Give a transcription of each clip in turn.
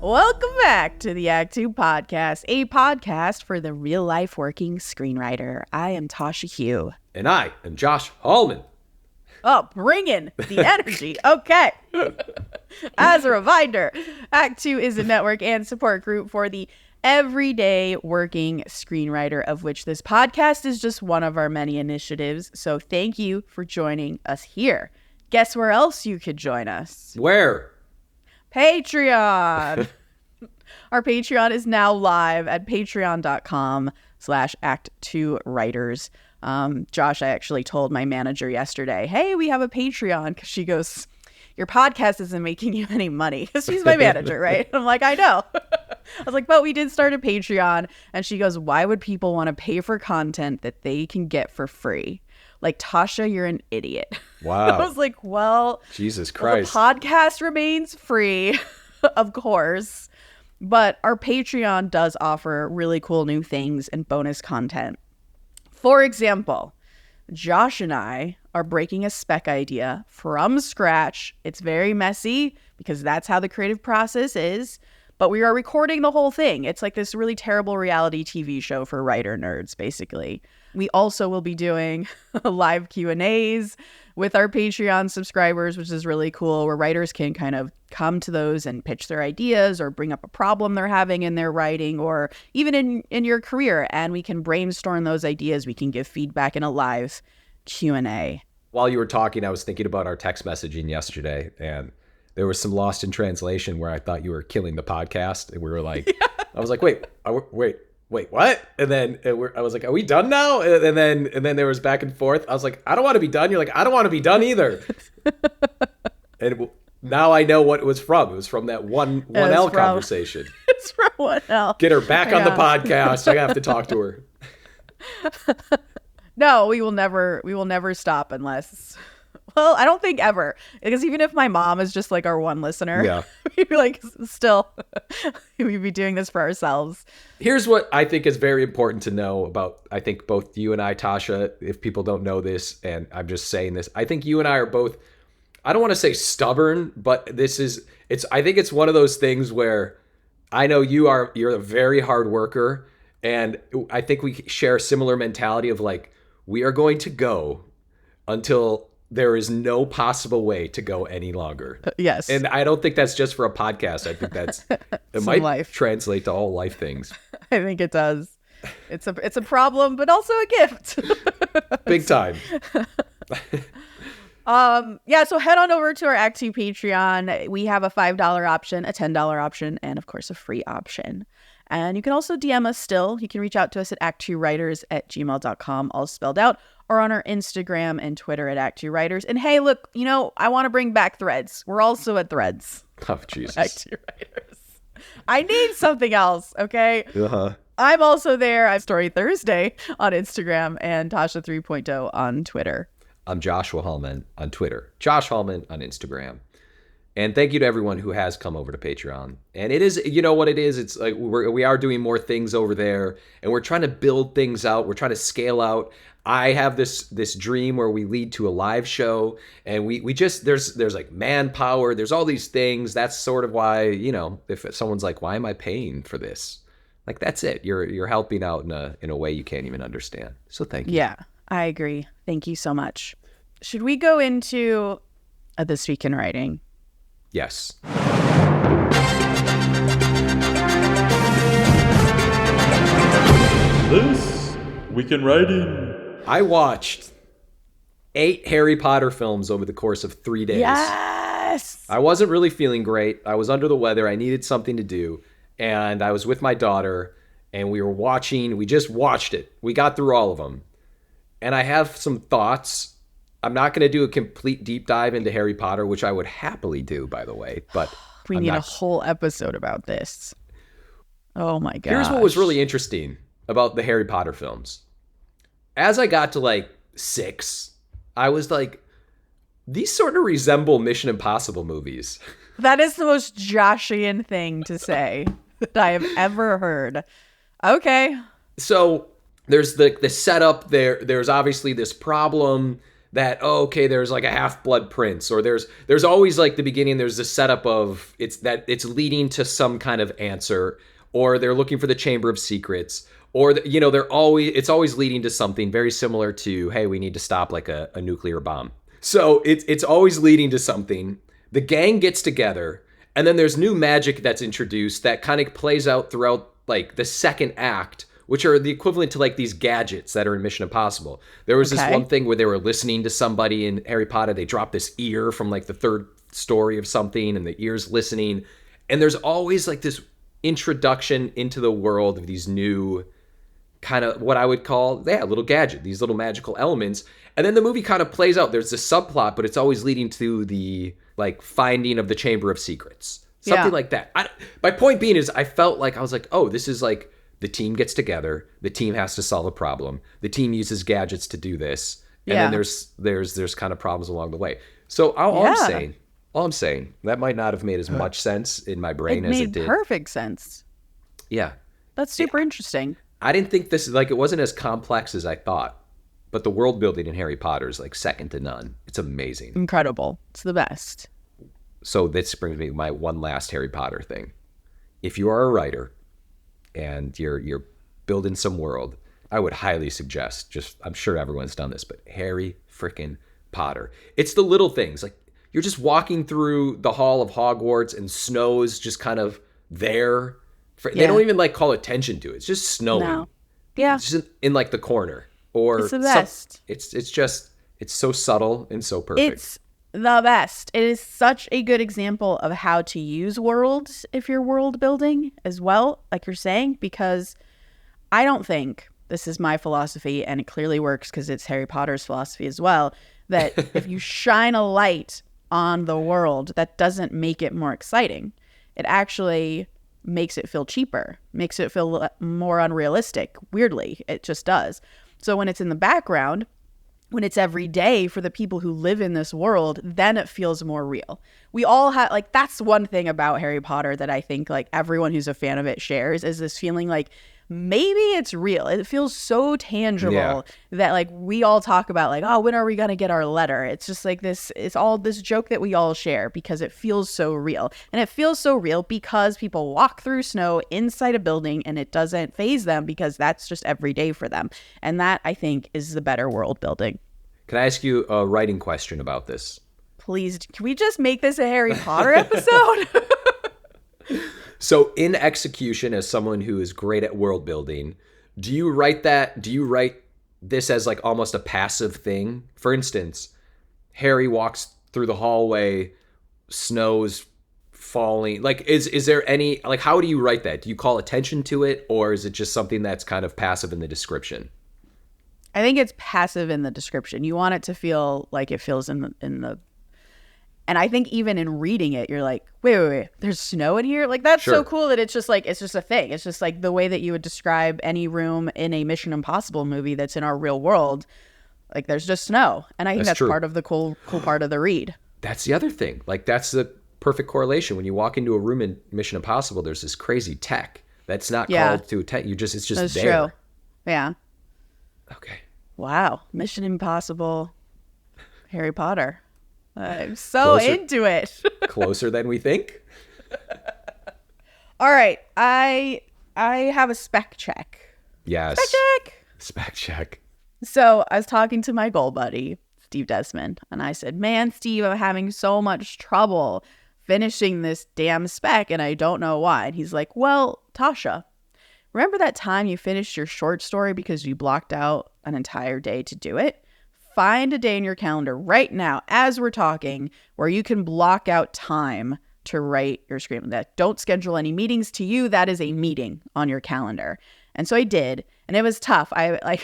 Welcome back to the Act Two podcast, a podcast for the real-life working screenwriter. I am Tasha Hugh. And I am Josh Hallman. Oh, bringing the energy. Okay. As a reminder, Act Two is a network and support group for the everyday working screenwriter, of which this podcast is just one of our many initiatives. So thank you for joining us here. Guess where else you could join us? Where? Patreon. Our Patreon is now live at patreon.com/ActTwoWriters. Josh, I actually told my manager yesterday, hey, we have a Patreon, because she goes, your podcast isn't making you any money, because she's my manager, right? I'm like, I know. I was like, but we did start a Patreon. And she goes, why would people want to pay for content that they can get for free? Like, Tasha, you're an idiot. Wow. I was like, well, Jesus Christ. The podcast remains free, of course. But our Patreon does offer really cool new things and bonus content. For example, Josh and I are breaking a spec idea from scratch. It's very messy because that's how the creative process is. But we are recording the whole thing. It's like this really terrible reality TV show for writer nerds, basically. We also will be doing live Q&As with our Patreon subscribers, which is really cool, where writers can kind of come to those and pitch their ideas or bring up a problem they're having in their writing or even in your career. And we can brainstorm those ideas. We can give feedback in a live Q&A. While you were talking, I was thinking about our text messaging yesterday, and there was some lost in translation where I thought you were killing the podcast. And we were like, yeah. I was like, wait, what? And then I was like, are we done now? And then there was back and forth. I was like, I don't want to be done. You're like, I don't want to be done either. And now I know what it was from. It was from that 1L conversation. It's from 1L. Get her back on the podcast. I have to talk to her. No, we will never stop unless... Well, I don't think ever, because even if my mom is just like our one listener, yeah, we'd be like, still, we'd be doing this for ourselves. Here's what I think is very important to know about, I think both you and I, Tasha, if people don't know this, and I'm just saying this, I think you and I are both, I don't want to say stubborn, but I think it's one of those things where I know you're a very hard worker, and I think we share a similar mentality of like, we are going to go until there is no possible way to go any longer. Yes. And I don't think that's just for a podcast. I think it might translate to all life things. I think it does. It's a problem, but also a gift. Big time. Yeah, so head on over to our Act 2 Patreon. We have a $5 option, a $10 option, and of course a free option. And you can also DM us still. You can reach out to us at ActTwoWriters@gmail.com, all spelled out, or on our Instagram and Twitter at ActTwoWriters. And hey, look, I want to bring back Threads. We're also at Threads. Oh, Jesus. ActTwoWriters. I need something else, okay? Uh-huh. I'm also there. I'm Story Thursday on Instagram and Tasha 3.0 on Twitter. I'm Joshua Hallman on Twitter. Josh Hallman on Instagram. And thank you to everyone who has come over to Patreon. And it is, you know what it is? It's like we are doing more things over there, and we're trying to build things out. We're trying to scale out. I have this dream where we lead to a live show, and we just there's like manpower. There's all these things. That's sort of why, if someone's like, why am I paying for this? Like, that's it. You're helping out in a way you can't even understand. So thank you. Yeah, I agree. Thank you so much. Should we go into This Week in Writing? Yes. This Week in Writing. I watched 8 Harry Potter films over the course of 3 days. Yes! I wasn't really feeling great. I was under the weather. I needed something to do. And I was with my daughter, and we just watched it. We got through all of them. And I have some thoughts. I'm not going to do a complete deep dive into Harry Potter, which I would happily do, by the way. But we need a whole episode about this. Oh my gosh. Here's what was really interesting about the Harry Potter films. As I got to like 6, I was like, these sort of resemble Mission Impossible movies. That is the most Joshian thing to say that I have ever heard. Okay. So there's the setup there. There's obviously this problem that, oh, okay, there's like a Half-Blood Prince, or there's always like the beginning, there's the setup of it's leading to some kind of answer, or they're looking for the Chamber of Secrets, or it's always leading to something very similar to, hey, we need to stop like a nuclear bomb. So it's always leading to something. The gang gets together, and then there's new magic that's introduced that kind of plays out throughout like the second act, which are the equivalent to like these gadgets that are in Mission Impossible. There was this one thing where they were listening to somebody in Harry Potter. They dropped this ear from like the third story of something, and the ear's listening. And there's always like this introduction into the world of these new kind of what I would call, little gadget, these little magical elements. And then the movie kind of plays out. There's this subplot, but it's always leading to the like finding of the Chamber of Secrets. Something like that. My point being is I felt like I was like, oh, this is like the team gets together. The team has to solve a problem. The team uses gadgets to do this. And then there's kind of problems along the way. So all I'm saying, that might not have made as much sense in my brain as it did. It made perfect sense. Yeah. That's super interesting. I didn't think it wasn't as complex as I thought. But the world building in Harry Potter is like second to none. It's amazing. Incredible. It's the best. So this brings me to my one last Harry Potter thing. If you are a writer and you're building some world, I would highly suggest, I'm sure everyone's done this, but Harry freaking Potter. It's the little things. Like you're just walking through the hall of Hogwarts and snow's just kind of there. They don't even like call attention to it. It's just snowing. No. Yeah. It's just in like the corner. Or it's the best. It's so subtle and so perfect. It's the best. It is such a good example of how to use worlds if you're world building as well, like you're saying, because I don't think, this is my philosophy, and it clearly works because it's Harry Potter's philosophy as well, that if you shine a light on the world, that doesn't make it more exciting. It actually makes it feel cheaper, makes it feel more unrealistic. Weirdly, it just does. So when it's in the background, when it's every day for the people who live in this world, then it feels more real. We all have, like, that's one thing about Harry Potter that I think, like, everyone who's a fan of it shares, is this feeling like maybe it's real. It feels so tangible that, like, we all talk about, like, oh, when are we going to get our letter? It's just like this, it's all this joke that we all share because it feels so real. And it feels so real because people walk through snow inside a building and it doesn't faze them because that's just every day for them. And that, I think, is the better world building. Can I ask you a writing question about this? Please, can we just make this a Harry Potter episode? So in execution, as someone who is great at world building, do you write this as like almost a passive thing? For instance, Harry walks through the hallway, snow's falling. Like, is there any, like, how do you write that? Do you call attention to it, or is it just something that's kind of passive in the description? I think it's passive in the description. You want it to feel like it feels in the and I think even in reading it, you're like, wait, there's snow in here? Like, that's so cool that it's just like, it's just a thing. It's just like the way that you would describe any room in a Mission Impossible movie that's in our real world. Like, there's just snow. And I think that's part of the cool part of the read. That's the other thing. Like, that's the perfect correlation. When you walk into a room in Mission Impossible, there's this crazy tech that's not called to attention. It's just that's there. True. Yeah. Okay. Wow. Mission Impossible, Harry Potter. I'm so into it. Closer than we think. All right. I have a spec check. Yes. Spec check. Spec check. So I was talking to my goal buddy, Steve Desmond, and I said, man, Steve, I'm having so much trouble finishing this damn spec, and I don't know why. And he's like, well, Tasha, remember that time you finished your short story because you blocked out an entire day to do it? Find a day in your calendar right now, as we're talking, where you can block out time to write your screenplay. Don't schedule any meetings to you. That is a meeting on your calendar. And so I did, and it was tough. I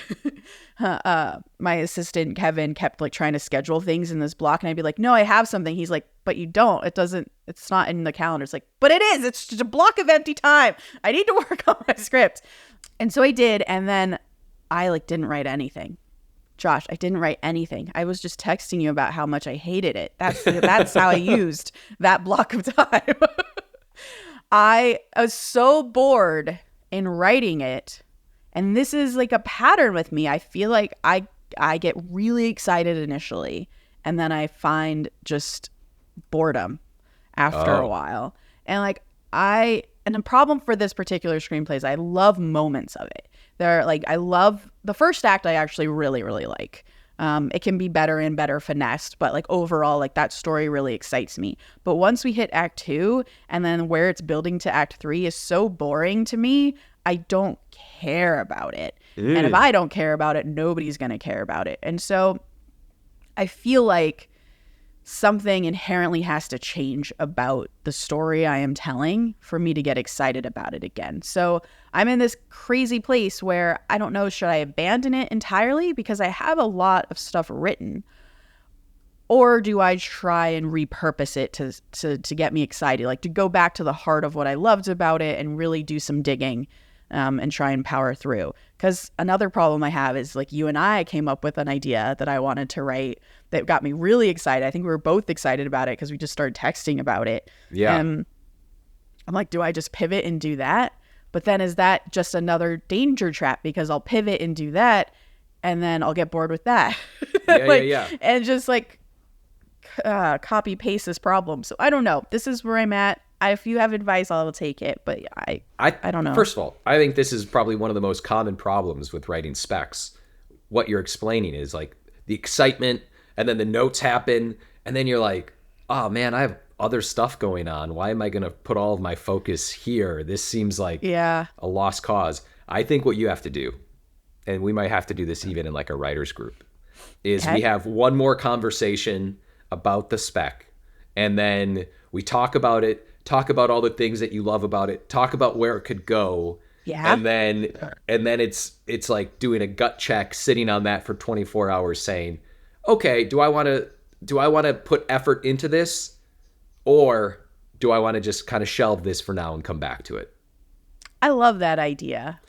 my assistant Kevin kept like trying to schedule things in this block, and I'd be like, no, I have something. He's like, but you don't. It's not in the calendar. It's like, but it is. It's just a block of empty time. I need to work on my script. And so I did, and then I didn't write anything. Josh, I didn't write anything. I was just texting you about how much I hated it. That's how I used that block of time. I was so bored in writing it. And this is like a pattern with me. I feel like I I get really excited initially, and then I find just boredom after a while. And like and the problem for this particular screenplay is I love moments of it. I love the first act. I actually really, really like. It can be better and better finessed, but like overall, like that story really excites me. But once we hit act 2 and then where it's building to act 3 is so boring to me, I don't care about it. And if I don't care about it, nobody's going to care about it. And so I feel like something inherently has to change about the story I am telling for me to get excited about it again. So I'm in this crazy place where I don't know, should I abandon it entirely because I have a lot of stuff written? Or do I try and repurpose it to get me excited, like to go back to the heart of what I loved about it and really do some digging and try and power through? Because another problem I have is like you and I came up with an idea that I wanted to write that got me really excited. I think we were both excited about it because we just started texting about it. Yeah. And I'm like, do I just pivot and do that? But then is that just another danger trap? Because I'll pivot and do that and then I'll get bored with that. Yeah. And just like copy paste this problem. So I don't know. This is where I'm at. If you have advice, I will take it. But I don't know. First of all, I think this is probably one of the most common problems with writing specs. What you're explaining is like the excitement, and then the notes happen, and then you're like, oh man, I have other stuff going on. Why am I going to put all of my focus here? This seems like a lost cause. I think what you have to do, and we might have to do this even in like a writer's group, is we have one more conversation about the spec, and then we talk about it, talk about all the things that you love about it, talk about where it could go. Yeah. And then it's like doing a gut check, sitting on that for 24 hours saying, okay, do I want to put effort into this, or do I want to just kind of shelve this for now and come back to it? I love that idea.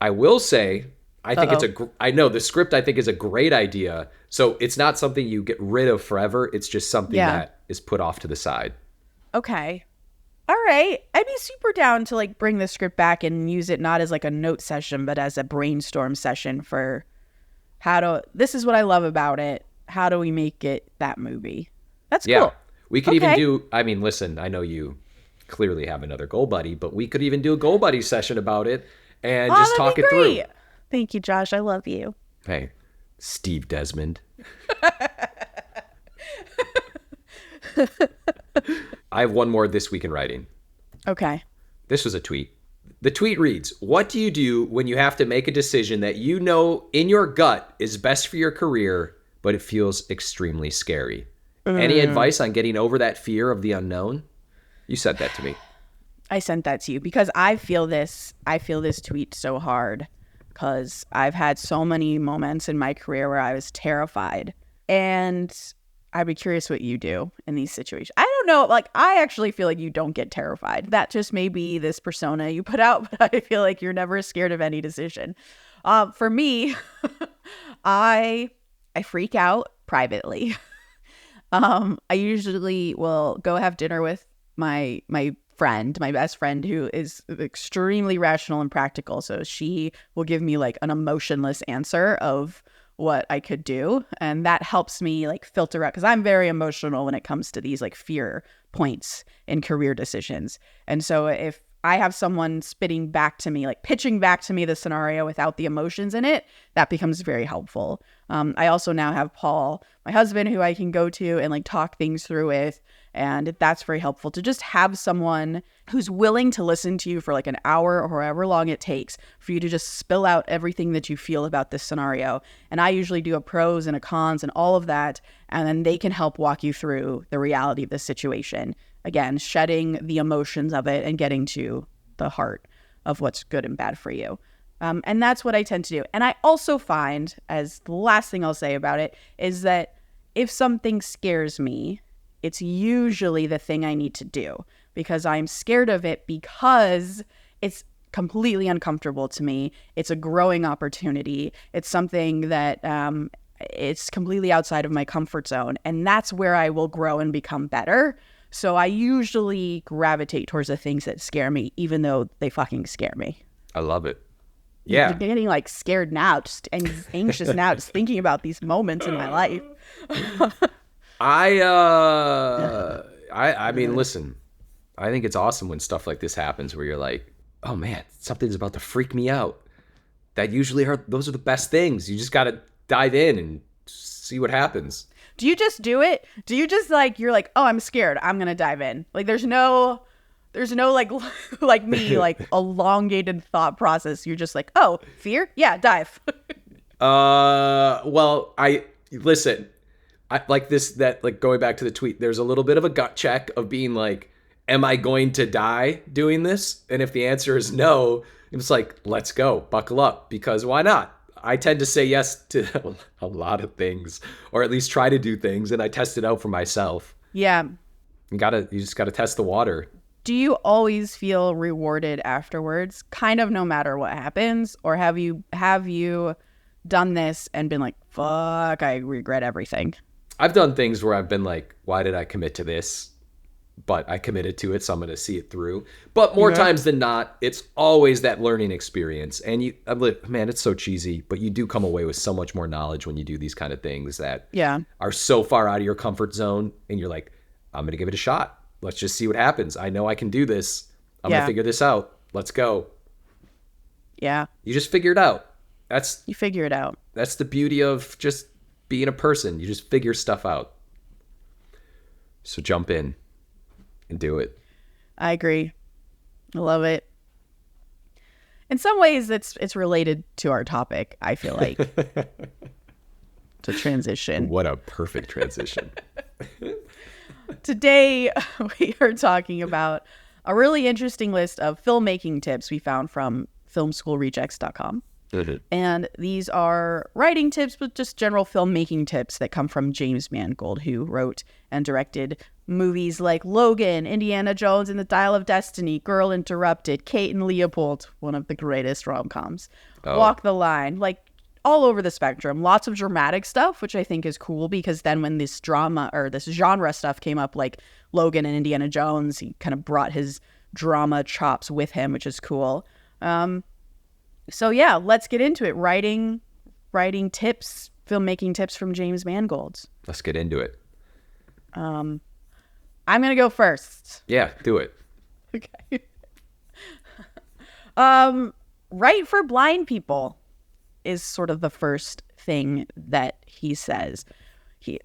I will say, I think I know the script I think is a great idea. So it's not something you get rid of forever. It's just something that is put off to the side. Okay. All right. I'd be super down to like bring the script back and use it not as like a note session, but as a brainstorm session for this is what I love about it. How do we make it that movie? That's cool. We could even do, I mean, listen, I know you clearly have another Goal Buddy, but we could even do a Goal Buddy session about it and just talk it through. Thank you, Josh. I love you. Hey, Steve Desmond. I have one more this week in writing. Okay. This was a tweet. The tweet reads, what do you do when you have to make a decision that you know in your gut is best for your career, but it feels extremely scary? Any advice on getting over that fear of the unknown? You said that to me. I sent that to you because I feel this tweet so hard because I've had so many moments in my career where I was terrified. And I'd be curious what you do in these situations. I don't know. Like, I actually feel like you don't get terrified. That just may be this persona you put out, but I feel like you're never scared of any decision. For me, I freak out privately. I usually will go have dinner with my best friend, who is extremely rational and practical. So she will give me like an emotionless answer of what I could do. And that helps me like filter out, because I'm very emotional when it comes to these like fear points in career decisions. And so if I have someone spitting back to me, like pitching back to me the scenario without the emotions in it, that becomes very helpful. I also now have Paul, my husband, who I can go to and like talk things through with. And that's very helpful to just have someone who's willing to listen to you for like an hour or however long it takes for you to just spill out everything that you feel about this scenario. And I usually do a pros and a cons and all of that. And then they can help walk you through the reality of the situation. Again, shedding the emotions of it and getting to the heart of what's good and bad for you. And that's what I tend to do. And I also find, as the last thing I'll say about it, is that if something scares me, it's usually the thing I need to do, because I'm scared of it because it's completely uncomfortable to me. It's a growing opportunity. It's something that it's completely outside of my comfort zone. And that's where I will grow and become better. So I usually gravitate towards the things that scare me, even though they fucking scare me. I love it. Yeah. I'm getting like scared now, just anxious now, just thinking about these moments in my life. I mean, listen, I think it's awesome when stuff like this happens where you're like, oh man, something's about to freak me out. Those are the best things. You just got to dive in and see what happens. Do you just do it? Do you just like, you're like, oh, I'm scared, I'm going to dive in. Like there's no like, like me, like elongated thought process. You're just like, oh, fear? Yeah, dive. Well, I like this, that like going back to the tweet, there's a little bit of a gut check of being like, am I going to die doing this? And if the answer is no, it's like, let's go, buckle up, because why not? I tend to say yes to a lot of things, or at least try to do things, and I test it out for myself. Yeah. You just gotta test the water. Do you always feel rewarded afterwards, kind of no matter what happens? Or have you done this and been like, fuck, I regret everything? I've done things where I've been like, why did I commit to this? But I committed to it, so I'm going to see it through. But more times than not, it's always that learning experience. And man, it's so cheesy, but you do come away with so much more knowledge when you do these kind of things that are so far out of your comfort zone. And you're like, I'm going to give it a shot. Let's just see what happens. I know I can do this. I'm going to figure this out. Let's go. Yeah. You just figure it out. You figure it out. That's the beauty of just being a person. You just figure stuff out. So jump in and do it. I agree. I love it. In some ways, it's related to our topic, I feel like. To transition. What a perfect transition. Today, we are talking about a really interesting list of filmmaking tips we found from filmschoolrejects.com. Mm-hmm. And these are writing tips, but just general filmmaking tips that come from James Mangold, who wrote and directed movies like Logan, Indiana Jones and the Dial of Destiny, Girl Interrupted, Kate and Leopold, one of the greatest rom-coms, Walk the Line, like all over the spectrum. Lots of dramatic stuff, which I think is cool, because then when this drama or this genre stuff came up, like Logan and Indiana Jones, he kind of brought his drama chops with him, which is cool. So yeah, let's get into it. Writing tips, filmmaking tips from James Mangold. Let's get into it. I'm going to go first. Yeah, do it. Okay. Write for blind people is sort of the first thing that he says.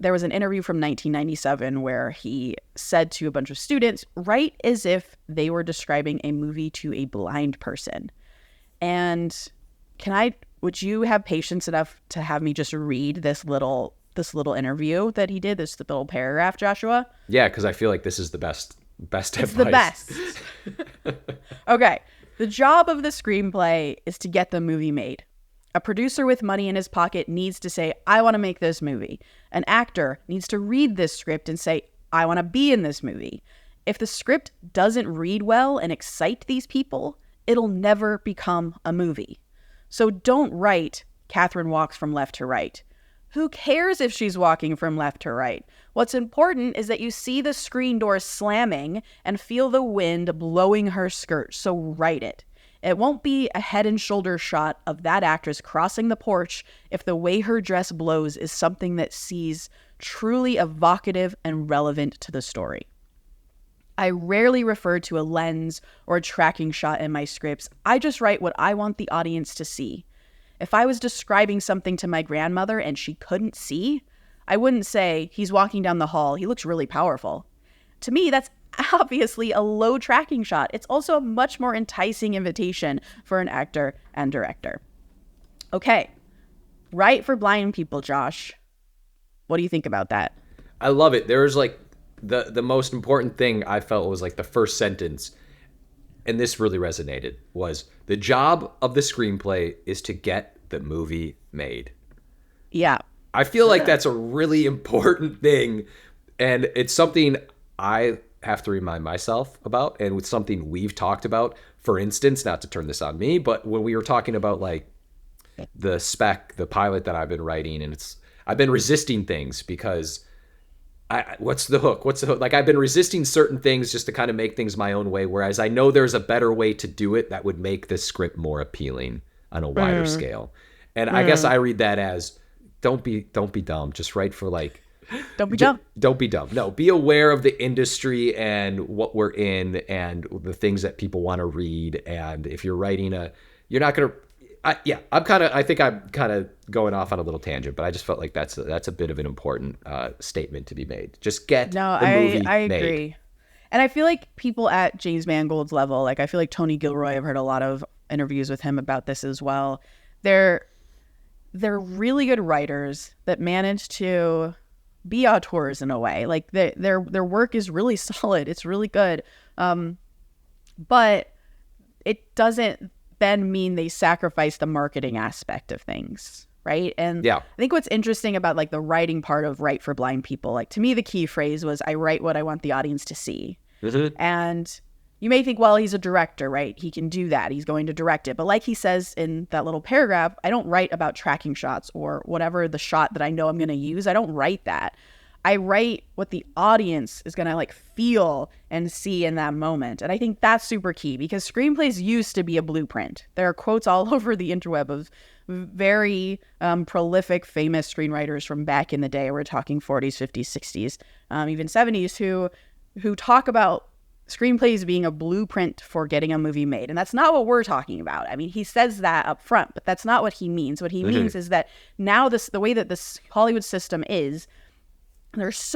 There was an interview from 1997 where he said to a bunch of students, write as if they were describing a movie to a blind person. And would you have patience enough to have me just read this little interview that he did, this little paragraph, Joshua? Yeah, because I feel like this is the best it's advice. The best. Okay. The job of the screenplay is to get the movie made. A producer with money in his pocket needs to say, I want to make this movie. An actor needs to read this script and say, I want to be in this movie. If the script doesn't read well and excite these people, it'll never become a movie. So don't write, Catherine walks from left to right. Who cares if she's walking from left to right? What's important is that you see the screen door slamming and feel the wind blowing her skirt, so write it. It won't be a head and shoulder shot of that actress crossing the porch if the way her dress blows is something that seems truly evocative and relevant to the story. I rarely refer to a lens or a tracking shot in my scripts. I just write what I want the audience to see. If I was describing something to my grandmother and she couldn't see, I wouldn't say, he's walking down the hall, he looks really powerful. To me, that's obviously a low tracking shot. It's also a much more enticing invitation for an actor and director. Okay, write for blind people, Josh. What do you think about that? I love it. There's like the most important thing I felt was like the first sentence, and this really resonated, was the job of the screenplay is to get the movie made. Yeah. I feel like that's a really important thing, and it's something I have to remind myself about, and it's something we've talked about. For instance, not to turn this on me, but when we were talking about like the spec, the pilot that I've been writing, and I've been resisting things because what's the hook? Like, I've been resisting certain things just to kind of make things my own way, whereas I know there's a better way to do it that would make this script more appealing. on a wider scale. And I guess I read that as don't be dumb. Just write for like Don't be dumb. Don't be dumb. No, be aware of the industry and what we're in and the things that people want to read. And if you're writing you're not going to. I think I'm kind of going off on a little tangent, but I just felt like that's a bit of an important statement to be made. Just get the movie I made. agree. And I feel like people at James Mangold's level, like I feel like Tony Gilroy, I've heard a lot of interviews with him about this as well. They're really good writers that manage to be auteurs in a way. Like their work is really solid. It's really good. But it doesn't then mean they sacrifice the marketing aspect of things, right? And I think what's interesting about like the writing part of Write for Blind People, like to me the key phrase was I write what I want the audience to see. And you may think, well, he's a director, right? He can do that. He's going to direct it. But like he says in that little paragraph, I don't write about tracking shots or whatever the shot that I know I'm going to use. I don't write that. I write what the audience is going to like feel and see in that moment. And I think that's super key because screenplays used to be a blueprint. There are quotes all over the interweb of very prolific, famous screenwriters from back in the day. We're talking 40s, 50s, 60s, even 70s who talk about screenplays being a blueprint for getting a movie made. And that's not what we're talking about. I mean, he says that up front, but that's not what he means. What he means is that now the way that this Hollywood system is, there's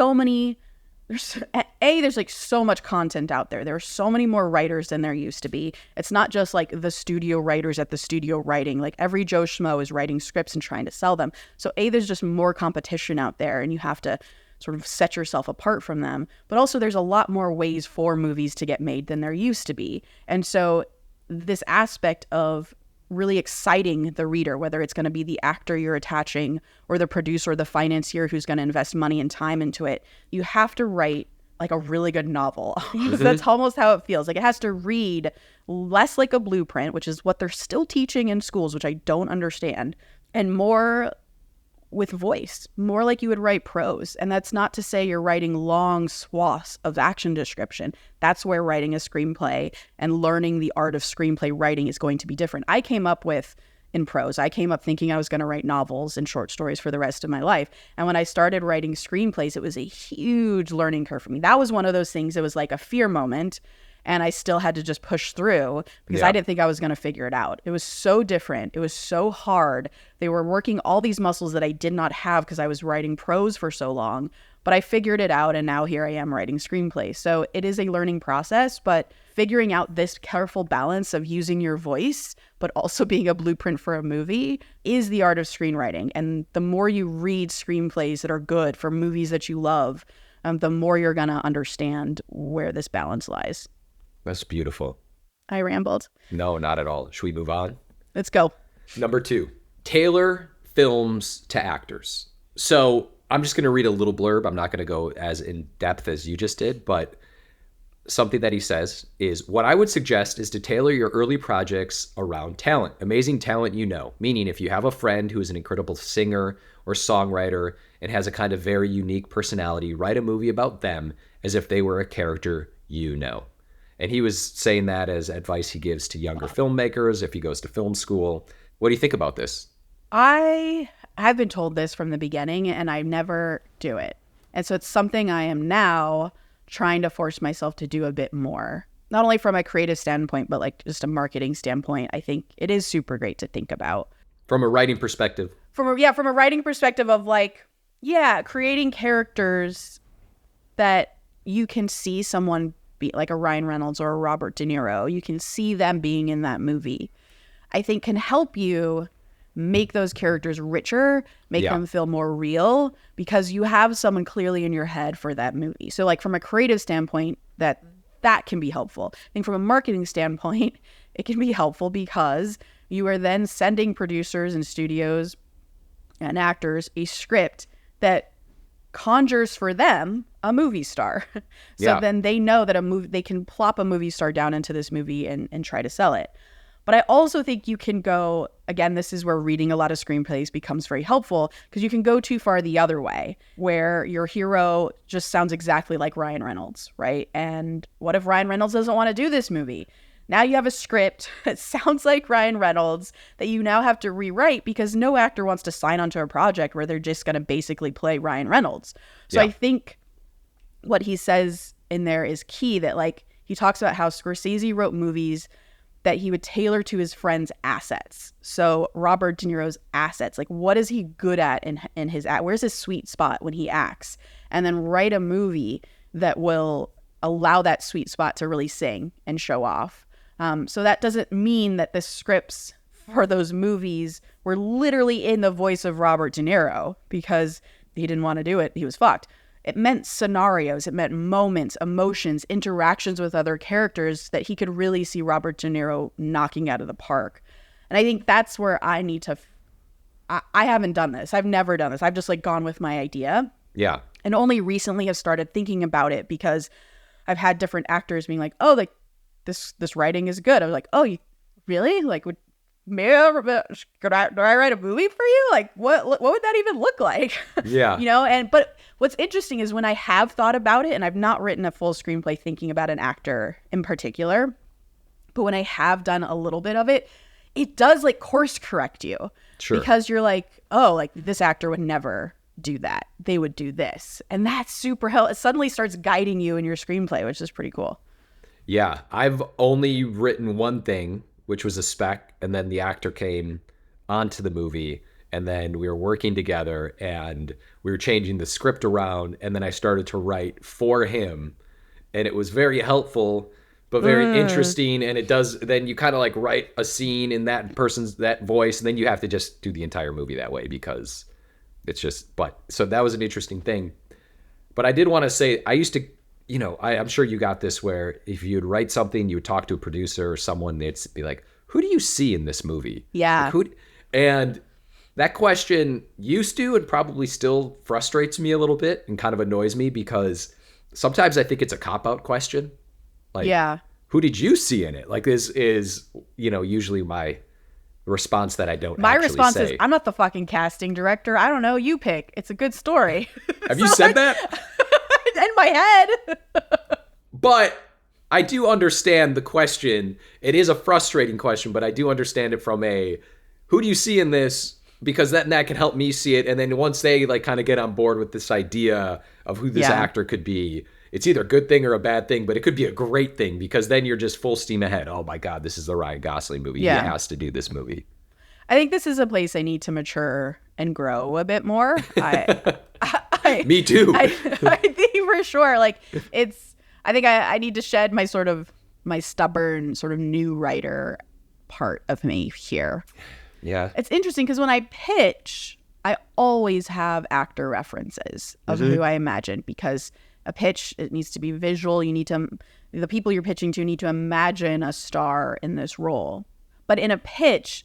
like so much content out there. There are so many more writers than there used to be. It's not just like the studio writers at the studio writing. Like every Joe Schmo is writing scripts and trying to sell them. So there's just more competition out there and you have to sort of set yourself apart from them. But also there's a lot more ways for movies to get made than there used to be. And so this aspect of really exciting the reader, whether it's going to be the actor you're attaching or the producer or the financier who's going to invest money and time into it, you have to write like a really good novel. That's almost how it feels. Like it has to read less like a blueprint, which is what they're still teaching in schools, which I don't understand, and more with voice, more like you would write prose. And that's not to say you're writing long swaths of action description. That's where writing a screenplay and learning the art of screenplay writing is going to be different. I came up in prose. I came up thinking I was going to write novels and short stories for the rest of my life. And when I started writing screenplays, it was a huge learning curve for me. That was one of those things that was like a fear moment. And I still had to just push through because I didn't think I was going to figure it out. It was so different. It was so hard. They were working all these muscles that I did not have because I was writing prose for so long. But I figured it out, and now here I am writing screenplays. So it is a learning process, but figuring out this careful balance of using your voice, but also being a blueprint for a movie is the art of screenwriting. And the more you read screenplays that are good for movies that you love, the more you're going to understand where this balance lies. That's beautiful. I rambled. No, not at all. Should we move on? Let's go. Number 2, tailor films to actors. So I'm just going to read a little blurb. I'm not going to go as in depth as you just did, but something that he says is, what I would suggest is to tailor your early projects around talent, amazing talent you know. Meaning if you have a friend who is an incredible singer or songwriter and has a kind of very unique personality, write a movie about them as if they were a character you know. And he was saying that as advice he gives to younger filmmakers if he goes to film school. What do you think about this? I have been told this from the beginning, and I never do it. And so it's something I am now trying to force myself to do a bit more. Not only from a creative standpoint, but like just a marketing standpoint. I think it is super great to think about. From a writing perspective. From a writing perspective of like, creating characters that you can see someone be like a Ryan Reynolds or a Robert De Niro. You can see them being in that movie. I think can help you make those characters richer, make them feel more real because you have someone clearly in your head for that movie. So like from a creative standpoint, that can be helpful. I think from a marketing standpoint, it can be helpful because you are then sending producers and studios and actors a script that conjures for them a movie star. Then they know that they can plop a movie star down into this movie and try to sell it. But I also think you can go, again, this is where reading a lot of screenplays becomes very helpful because you can go too far the other way where your hero just sounds exactly like Ryan Reynolds, right? And what if Ryan Reynolds doesn't want to do this movie? Now you have a script that sounds like Ryan Reynolds that you now have to rewrite because no actor wants to sign onto a project where they're just going to basically play Ryan Reynolds. So I think what he says in there is key, that like he talks about how Scorsese wrote movies that he would tailor to his friends' assets. So Robert De Niro's assets, like what is he good at in his act? Where's his sweet spot when he acts? And then write a movie that will allow that sweet spot to really sing and show off. So that doesn't mean that the scripts for those movies were literally in the voice of Robert De Niro because he didn't want to do it. He was fucked. It meant scenarios. It meant moments, emotions, interactions with other characters that he could really see Robert De Niro knocking out of the park. And I think that's where I need to... I haven't done this. I've never done this. I've just like gone with my idea. Yeah. And only recently have started thinking about it because I've had different actors being like, oh, like, this writing is good. I was like, oh, you really? Like, do I write a movie for you? Like, what would that even look like? Yeah. But what's interesting is when I have thought about it, and I've not written a full screenplay thinking about an actor in particular, but when I have done a little bit of it, it does like course correct you. Sure. Because you're like, oh, like this actor would never do that. They would do this. And that's super helpful. It suddenly starts guiding you in your screenplay, which is pretty cool. Yeah, I've only written one thing, which was a spec, and then the actor came onto the movie, and then we were working together, and we were changing the script around, and then I started to write for him, and it was very helpful, but very interesting, and it does, then you kind of like write a scene in that voice, and then you have to just do the entire movie that way, because it's just, so that was an interesting thing. But I did want to say, I used to, I'm sure you got this where if you'd write something, you would talk to a producer or someone, they'd be like, who do you see in this movie? Yeah. Like, and that question used to and probably still frustrates me a little bit and kind of annoys me because sometimes I think it's a cop-out question. Like, who did you see in it? Like this is, usually my response that I don't My actually response say. is, I'm not the fucking casting director. I don't know. You pick. It's a good story. Have you said that? In my head. But I do understand the question. It is a frustrating question, but I do understand it from who do you see in this? Because that can help me see it. And then once they like kind of get on board with this idea of who this actor could be, it's either a good thing or a bad thing, but it could be a great thing because then you're just full steam ahead. Oh my God, this is the Ryan Gosling movie. Yeah. He has to do this movie. I think this is a place I need to mature and grow a bit more. Me too. I think for sure. Like I think I need to shed my stubborn sort of new writer part of me here. Yeah. It's interesting because when I pitch, I always have actor references of who I imagine because a pitch, it needs to be visual. The people you're pitching to need to imagine a star in this role. But in a pitch,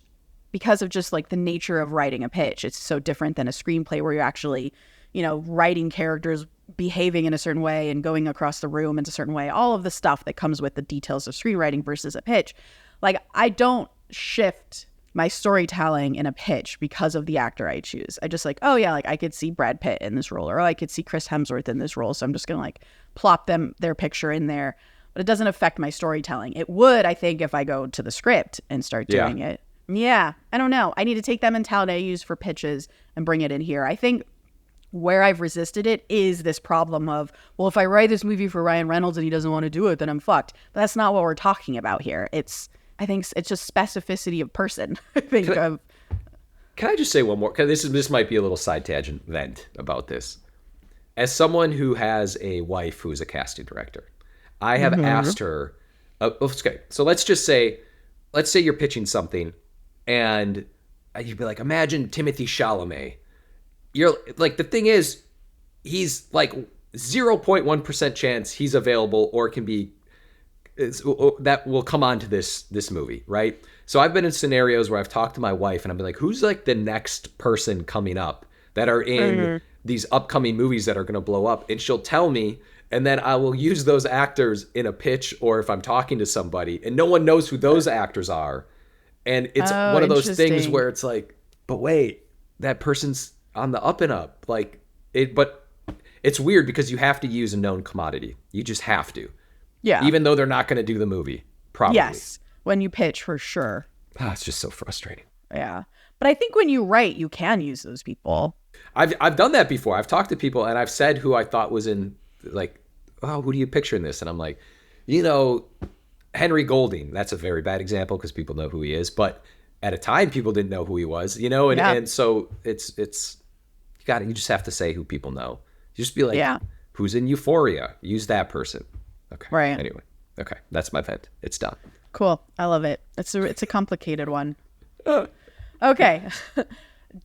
because of just like the nature of writing a pitch, it's so different than a screenplay where you're actually, writing characters behaving in a certain way and going across the room in a certain way, all of the stuff that comes with the details of screenwriting versus a pitch. Like I don't shift my storytelling in a pitch because of the actor I choose. I just like, oh yeah, like I could see Brad Pitt in this role or I could see Chris Hemsworth in this role. So I'm just going to like plop their picture in there, but it doesn't affect my storytelling. It would, I think, if I go to the script and start doing it. Yeah. I don't know. I need to take that mentality I use for pitches and bring it in here. I think where I've resisted it is this problem of, well, if I write this movie for Ryan Reynolds and he doesn't want to do it, then I'm fucked. But that's not what we're talking about here. I think it's just specificity of person. Can I just say one more? Because this might be a little side tangent vent about this. As someone who has a wife who's a casting director, I have asked her. Okay, so let's say you're pitching something, and you'd be like, imagine Timothée Chalamet. You're like, the thing is, he's like 0.1% chance he's available or can be. That will come on to this movie, right? So I've been in scenarios where I've talked to my wife and I've been like, who's like the next person coming up that are in these upcoming movies that are going to blow up? And she'll tell me, and then I will use those actors in a pitch or if I'm talking to somebody and no one knows who those actors are. And it's one of those things where it's like, but wait, that person's on the up and up. Like but it's weird because you have to use a known commodity. You just have to. Yeah. Even though they're not going to do the movie. Probably. Yes, when you pitch, for sure. It's just so frustrating. Yeah. But I think when you write, you can use those people. I've done that before. I've talked to people and I've said who I thought was in, like, oh, who do you picture in this? And I'm like, Henry Golding. That's a very bad example because people know who he is. But at a time, people didn't know who he was, and so it's you just have to say who people know. You just be like, who's in Euphoria? Use that person. Okay. Right. Anyway. Okay. That's my vent. It's done. Cool. I love it. It's a complicated one. Okay.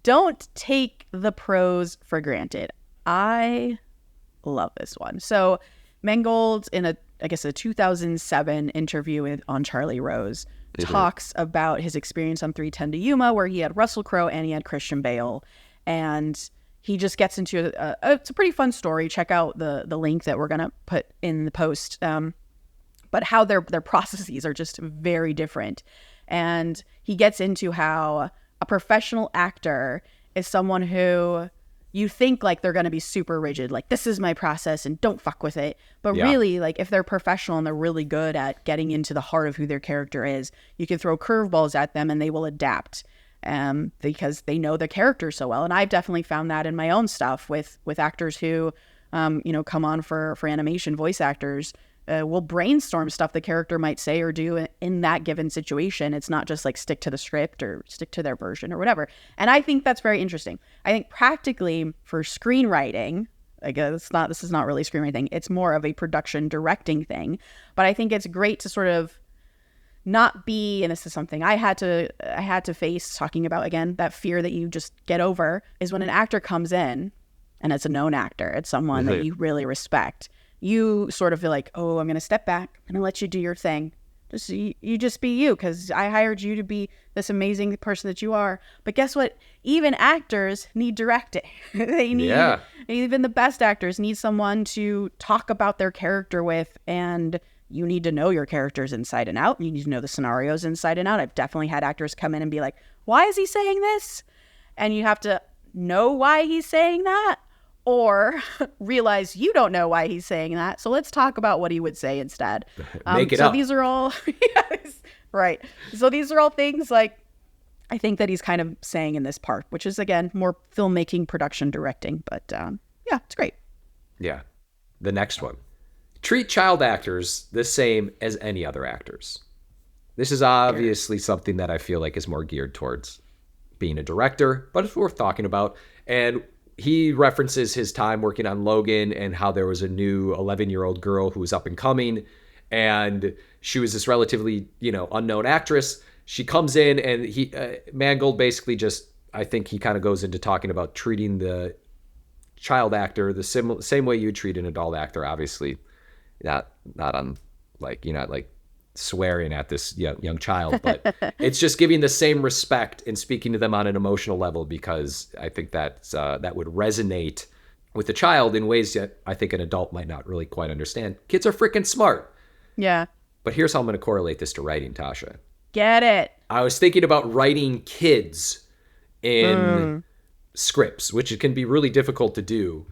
Don't take the pros for granted. I love this one. So Mangold, in a 2007 interview on Charlie Rose, talks about his experience on 3:10 to Yuma, where he had Russell Crowe and he had Christian Bale. And he just gets into it's a pretty fun story. Check out the link that we're going to put in the post. But how their processes are just very different. And he gets into how a professional actor is someone who you think like they're going to be super rigid, like this is my process and don't fuck with it. But really, like if they're professional and they're really good at getting into the heart of who their character is, you can throw curveballs at them and they will adapt because they know the character so well. And I've definitely found that in my own stuff with actors who, come on for animation, voice actors. We'll brainstorm stuff the character might say or do in that given situation. It's not just like stick to the script or stick to their version or whatever. And I think that's very interesting. I think practically for screenwriting, this is not really screenwriting. It's more of a production directing thing. But I think it's great to sort of not be, and this is something I had to face, talking about again, that fear that you just get over, is when an actor comes in and it's a known actor, it's someone that you really respect. You sort of feel like, oh, I'm going to step back. I'm going to let you do your thing. You just be you, because I hired you to be this amazing person that you are. But guess what? Even actors need directing. They need, even the best actors need someone to talk about their character with. And you need to know your characters inside and out. You need to know the scenarios inside and out. I've definitely had actors come in and be like, why is he saying this? And you have to know why he's saying that. Or realize you don't know why he's saying that. So let's talk about what he would say instead. Make it up. These are all, right. So these are all things like I think that he's kind of saying in this part, which is, again, more filmmaking, production, directing. But it's great. Yeah. The next one. Treat child actors the same as any other actors. This is obviously something that I feel like is more geared towards being a director, but it's worth talking about. And he references his time working on Logan and how there was a new 11-year-old girl who was up and coming, and she was this relatively, unknown actress. She comes in and Mangold basically just, I think he kind of goes into talking about treating the child actor the same way you treat an adult actor, obviously. Not on like, you're not like swearing at this young child, but it's just giving the same respect and speaking to them on an emotional level, because I think that would resonate with the child in ways that I think an adult might not really quite understand. Kids are freaking smart. Yeah. But here's how I'm going to correlate this to writing, Tasha. Get it. I was thinking about writing kids in scripts, which it can be really difficult to do.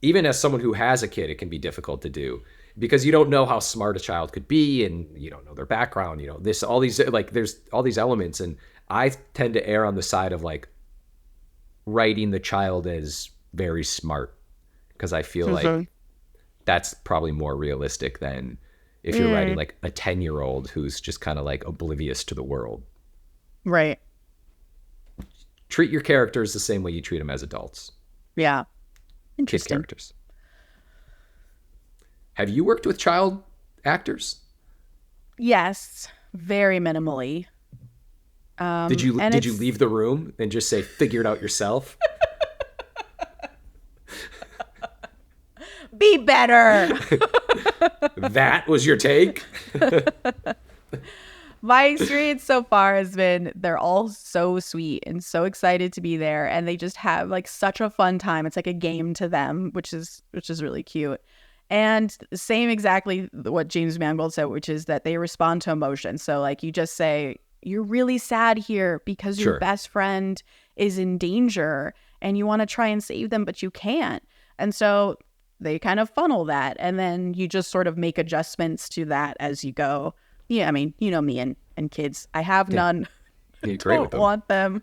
Even as someone who has a kid, it can be difficult to do, because you don't know how smart a child could be, and you don't know their background, there's all these elements. And I tend to err on the side of like writing the child as very smart, because I feel like that's probably more realistic than if you're writing like a 10-year-old who's just kind of like oblivious to the world. Right. Treat your characters the same way you treat them as adults. Yeah. Interesting. Kid characters. Have you worked with child actors? Yes, very minimally. Did you leave the room and just say, figure it out yourself? Be better. That was your take? My experience so far has been they're all so sweet and so excited to be there, and they just have like such a fun time. It's like a game to them, which is really cute. And same exactly what James Mangold said, which is that they respond to emotion. So like you just say, you're really sad here because your best friend is in danger and you want to try and save them, but you can't. And so they kind of funnel that. And then you just sort of make adjustments to that as you go. Yeah, I mean, you know me and kids. I have none. You're great with Don't them. want them.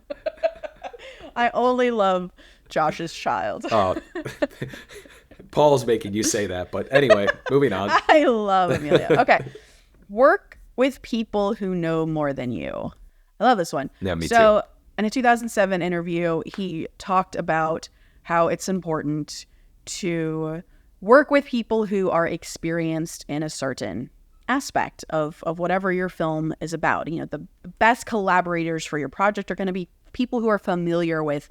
I only love Josh's child. Oh, Paul's making you say that, but anyway, moving on. I love Amelia. Okay. Work with people who know more than you. I love this one. Yeah, me so, too. In a 2007 interview, he talked about how it's important to work with people who are experienced in a certain aspect of whatever your film is about. You know, the best collaborators for your project are going to be people who are familiar with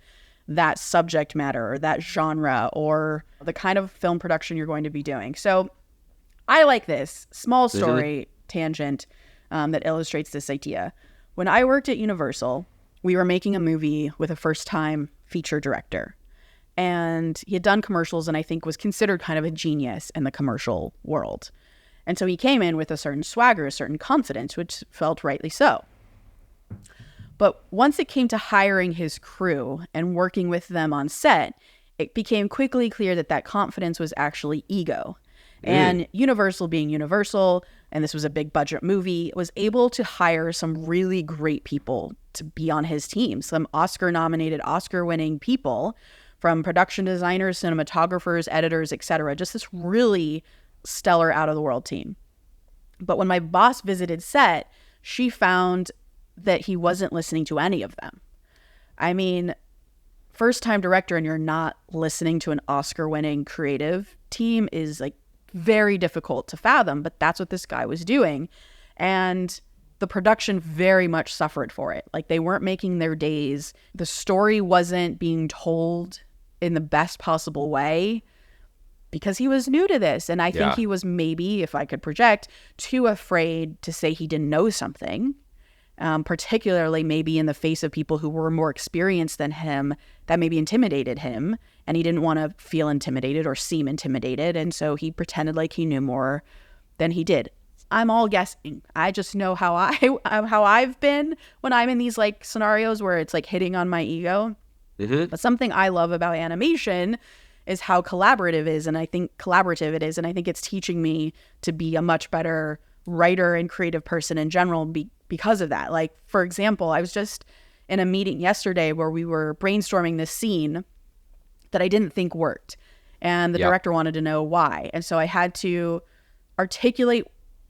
that subject matter or that genre or the kind of film production you're going to be doing. So I like this small story tangent that illustrates this idea. When I worked at Universal, we were making a movie with a first-time feature director. And he had done commercials and I think was considered kind of a genius in the commercial world. And so he came in with a certain swagger, a certain confidence, which felt rightly so. But once it came to hiring his crew and working with them on set, it became quickly clear that that confidence was actually ego. And Universal being Universal, and this was a big budget movie, was able to hire some really great people to be on his team, some Oscar-nominated, Oscar-winning people, from production designers, cinematographers, editors, etc. Just this really stellar out-of-the-world team. But when my boss visited set, she found that he wasn't listening to any of them. I mean, first-time director and you're not listening to an Oscar-winning creative team is like very difficult to fathom, but that's what this guy was doing. And the production very much suffered for it. Like they weren't making their days. The story wasn't being told in the best possible way because he was new to this. And I think he was maybe, if I could project, too afraid to say he didn't know something. Particularly maybe in the face of people who were more experienced than him that maybe intimidated him, and he didn't want to feel intimidated or seem intimidated, and so he pretended like he knew more than he did. I'm all guessing. I just know how I've been when I'm in these like scenarios where it's like hitting on my ego. But something I love about animation is how collaborative it is, and I think it's teaching me to be a much better writer and creative person in general because of that. Like, for example, I was just in a meeting yesterday where we were brainstorming this scene that I didn't think worked. And the director wanted to know why. And so I had to articulate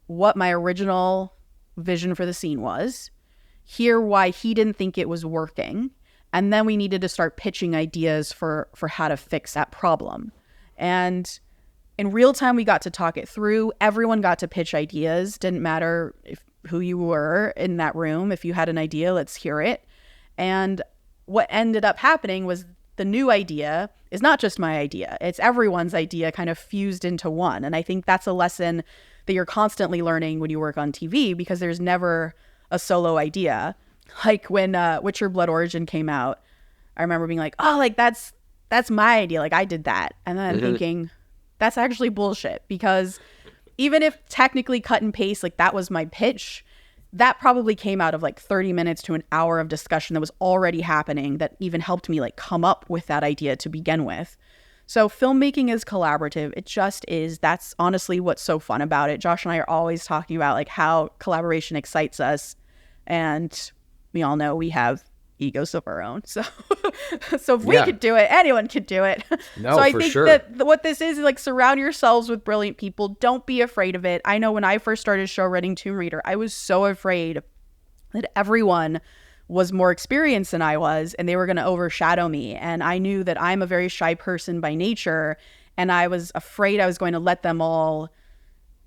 what my original vision for the scene was, hear why he didn't think it was working, and then we needed to start pitching ideas for how to fix that problem. And in real time, we got to talk it through. Everyone got to pitch ideas. Didn't matter who you were in that room. If you had an idea, let's hear it. And what ended up happening was the new idea is not just my idea. It's everyone's idea kind of fused into one. And I think that's a lesson that you're constantly learning when you work on TV because there's never a solo idea. Like when Witcher Blood Origin came out, I remember being like, oh, like that's my idea. Like I did that. And then thinking, that's actually bullshit because even if technically cut and paste, like that was my pitch, that probably came out of like 30 minutes to an hour of discussion that was already happening that even helped me like come up with that idea to begin with. So filmmaking is collaborative. It just is. That's honestly what's so fun about it. Josh and I are always talking about like how collaboration excites us. And we all know we have egos of our own. So if we could do it, anyone could do it. No, so I for think sure. that what this is like surround yourselves with brilliant people. Don't be afraid of it. I know when I first started show running Tomb Raider, I was so afraid that everyone was more experienced than I was and they were going to overshadow me. And I knew that I'm a very shy person by nature. And I was afraid I was going to let them all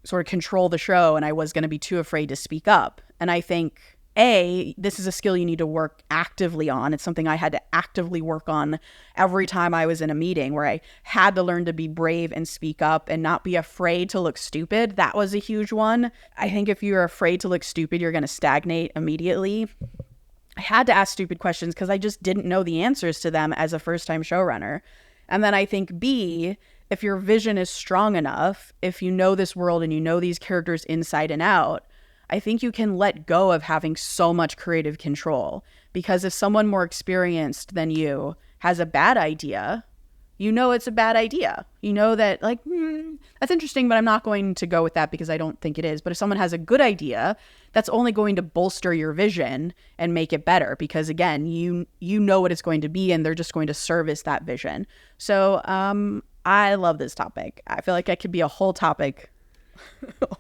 sort of control the show. And I was going to be too afraid to speak up. And I think this is a skill you need to work actively on. It's something I had to actively work on every time I was in a meeting where I had to learn to be brave and speak up and not be afraid to look stupid. That was a huge one. I think if you're afraid to look stupid, you're going to stagnate immediately. I had to ask stupid questions because I just didn't know the answers to them as a first-time showrunner. And then I think B, if your vision is strong enough, if you know this world and you know these characters inside and out, I think you can let go of having so much creative control. Because if someone more experienced than you has a bad idea, you know it's a bad idea. You know that like, that's interesting, but I'm not going to go with that because I don't think it is. But if someone has a good idea, that's only going to bolster your vision and make it better because, again, you know what it's going to be and they're just going to service that vision. So I love this topic. I feel like it could be a whole topic.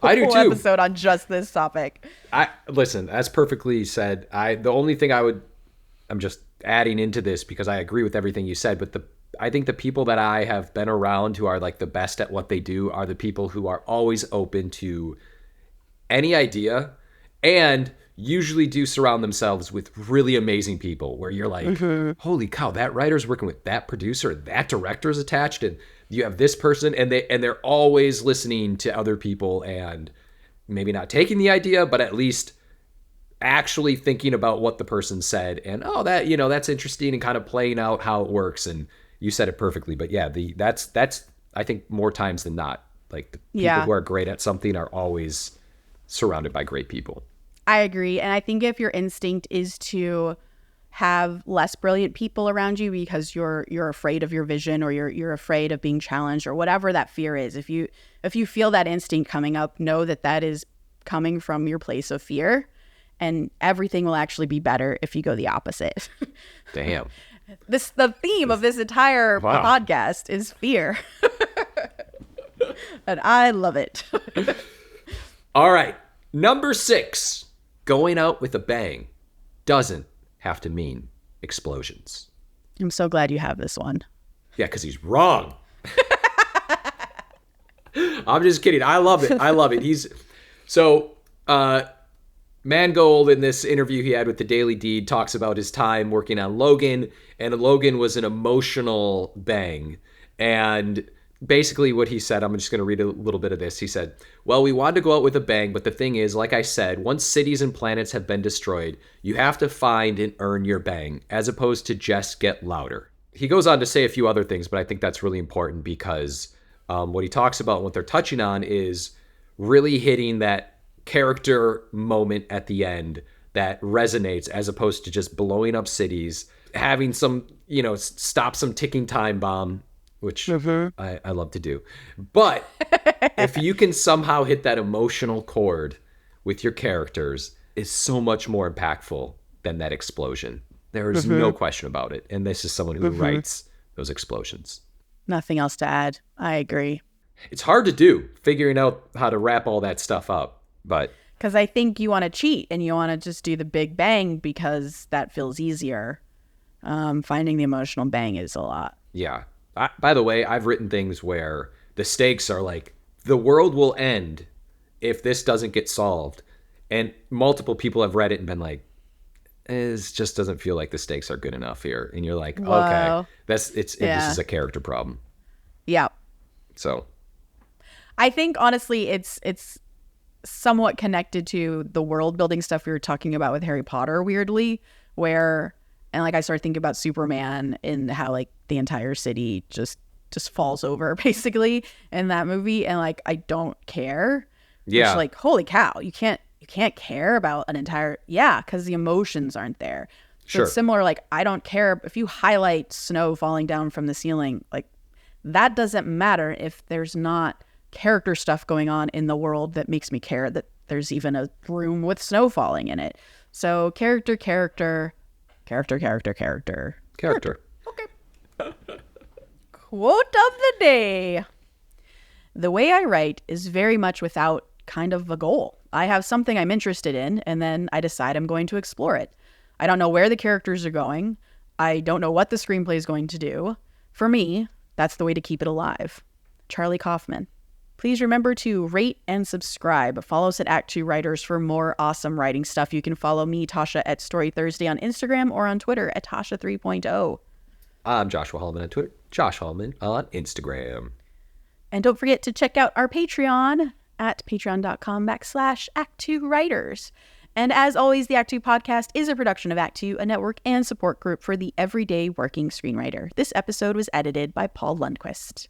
I do too. Episode on just this topic. Listen, that's perfectly said. The only thing I'm just adding into this because I agree with everything you said, but I think the people that I have been around who are like the best at what they do are the people who are always open to any idea and usually do surround themselves with really amazing people where you're like, holy cow, that writer's working with that producer, that director's attached, and you have this person, and they're always listening to other people and maybe not taking the idea, but at least actually thinking about what the person said and that's interesting and kind of playing out how it works. And you said it perfectly, but yeah, that's I think more times than not, like the people who are great at something are always surrounded by great people. I agree. And I think if your instinct is to have less brilliant people around you because you're afraid of your vision or you're afraid of being challenged or whatever that fear is, if you feel that instinct coming up, know that is coming from your place of fear, and everything will actually be better if you go the opposite. Damn. The theme of this entire podcast is fear. And I love it. All right. Number 6, going out with a bang doesn't have to mean explosions. I'm so glad you have this one. Yeah, because he's wrong. I'm just kidding. I love it. Mangold, in this interview he had with the Daily Deed, talks about his time working on Logan, and Logan was an emotional bang. And basically what he said, I'm just going to read a little bit of this. He said, well, we wanted to go out with a bang, but the thing is, like I said, once cities and planets have been destroyed, you have to find and earn your bang, as opposed to just get louder. He goes on to say a few other things, but I think that's really important because what he talks about and what they're touching on is really hitting that character moment at the end that resonates, as opposed to just blowing up cities, having some, stop some ticking time bomb, which I love to do. But if you can somehow hit that emotional chord with your characters, is so much more impactful than that explosion. There is no question about it. And this is someone who writes those explosions. Nothing else to add. I agree. It's hard to do, figuring out how to wrap all that stuff up. But because I think you want to cheat and you want to just do the big bang because that feels easier. Finding the emotional bang is a lot. Yeah. By the way, I've written things where the stakes are like, the world will end if this doesn't get solved. And multiple people have read it and been like, it just doesn't feel like the stakes are good enough here. And you're like, okay, this is a character problem. Yeah. So I think honestly, it's somewhat connected to the world building stuff we were talking about with Harry Potter, weirdly, and like I started thinking about Superman and how like the entire city just falls over basically in that movie, and like I don't care. Yeah. Which, like, holy cow, you can't care about an entire because the emotions aren't there. So it's similar, like I don't care if you highlight snow falling down from the ceiling, like that doesn't matter if there's not character stuff going on in the world that makes me care that there's even a room with snow falling in it. So character. Okay. Quote of the day. The way I write is very much without kind of a goal. I have something I'm interested in, and then I decide I'm going to explore it. I don't know where the characters are going. I don't know what the screenplay is going to do. For me, that's the way to keep it alive. Charlie Kaufman. Please remember to rate and subscribe. Follow us at ActTwoWriters for more awesome writing stuff. You can follow me, Tasha, at Story Thursday on Instagram or on Twitter at Tasha 3.0. I'm Joshua Hallman on Twitter, Josh Hallman on Instagram. And don't forget to check out our Patreon at patreon.com/ActTwoWriters. And as always, the Act Two podcast is a production of Act Two, a network and support group for the everyday working screenwriter. This episode was edited by Paul Lundquist.